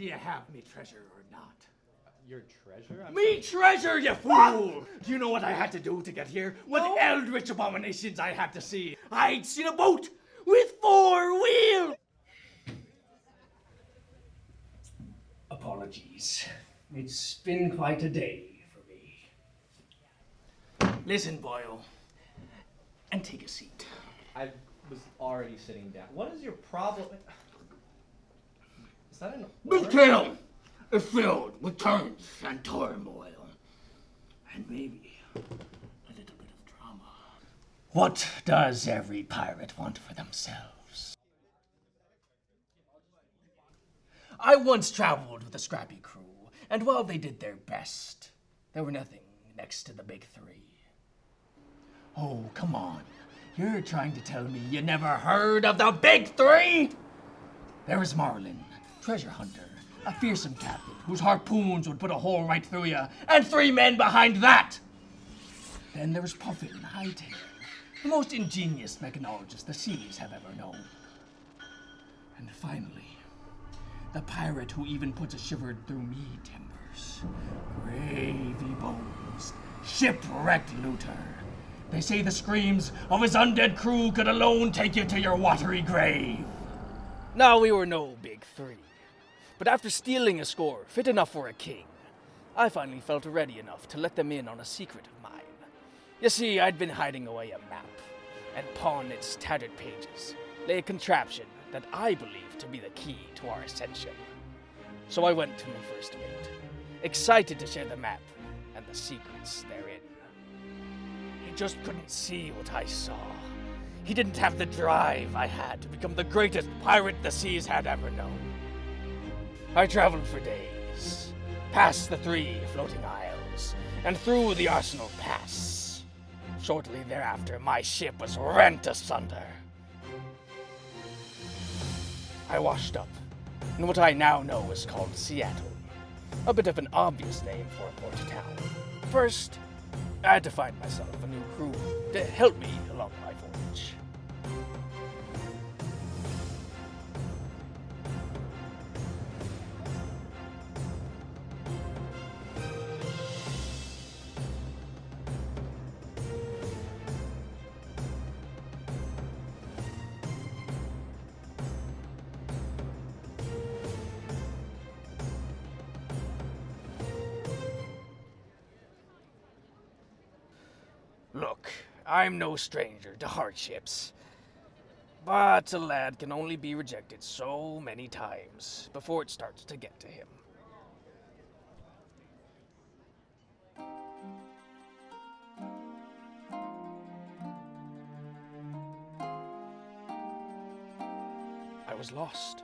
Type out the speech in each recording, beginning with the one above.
do you have me treasure or not? Your treasure? Me treasure, you fool! Do you know what I had to do to get here? What eldritch abominations I had to see? I'd seen a boat with 4 wheels! Apologies. It's been quite a day for me. Listen, Boyle, and take a seat. I was already sitting down. What is your problem? Is that an This tale is filled with turns and turmoil. And maybe a little bit of drama. What does every pirate want for themselves? I once traveled with a scrappy crew, and while they did their best, there were nothing next to the big 3. Oh, come on. You're trying to tell me you never heard of the big 3? There was Marlin, treasure hunter, a fearsome captain whose harpoons would put a hole right through you, and 3 men behind that. Then there was Puffin Hightail, the most ingenious mechanologist the seas have ever known. And finally, the pirate who even puts a shiver through me timbers, Gravy Bones, shipwrecked looter. They say the screams of his undead crew could alone take you to your watery grave. Now, we were no big 3, but after stealing a score fit enough for a king, I finally felt ready enough to let them in on a secret of mine. You see, I'd been hiding away a map, and upon its tattered pages lay a contraption that I believed to be the key to our ascension. So I went to my first mate, excited to share the map and the secrets therein. He just couldn't see what I saw. He didn't have the drive I had to become the greatest pirate the seas had ever known. I traveled for days, past the 3 floating isles, and through the Arsenal Pass. Shortly thereafter, my ship was rent asunder. I washed up in what I now know is called Seattle, a bit of an obvious name for a port town. First, I had to find myself a new crew to help me along my voyage. Look, I'm no stranger to hardships, but a lad can only be rejected so many times before it starts to get to him. I was lost,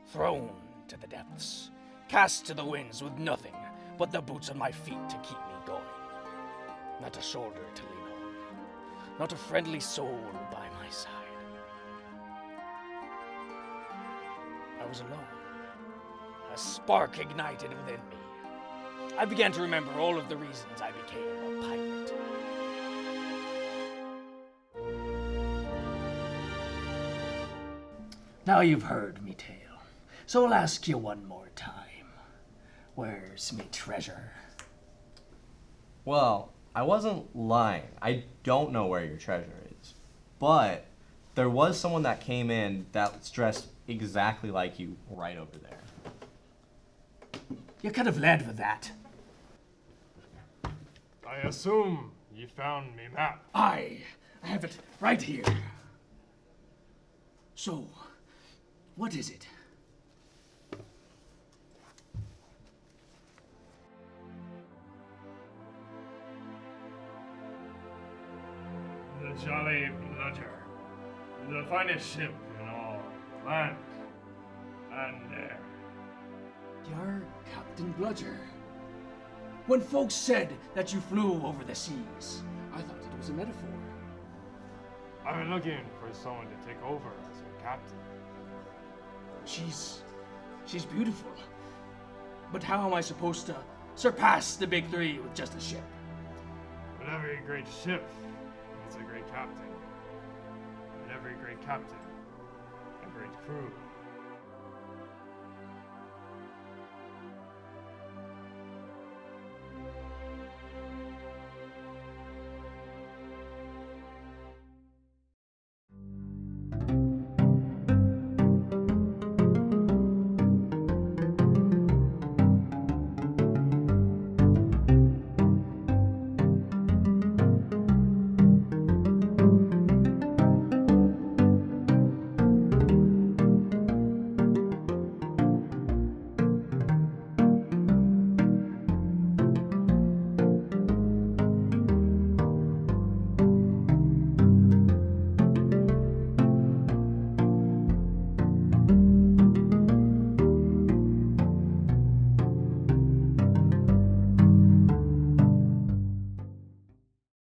thrown to the depths, cast to the winds with nothing but the boots on my feet to keep me going. Not a shoulder to lean on, not a friendly soul by my side. I was alone. A spark ignited within me. I began to remember all of the reasons I became a pirate. Now you've heard me tale, so I'll ask you one more time. Where's me treasure? Well, I wasn't lying. I don't know where your treasure is. But there was someone that came in that's dressed exactly like you right over there. You could have led with that. I assume you found me map. I have it right here. So, what is it? The Jolly Bludger. The finest ship in all land and air. You're Captain Bludger. When folks said that you flew over the seas, I thought it was a metaphor. I've been looking for someone to take over as your captain. She's beautiful. But how am I supposed to surpass the big 3 with just a ship? But every great ship needs a great captain. And every great captain, a great crew.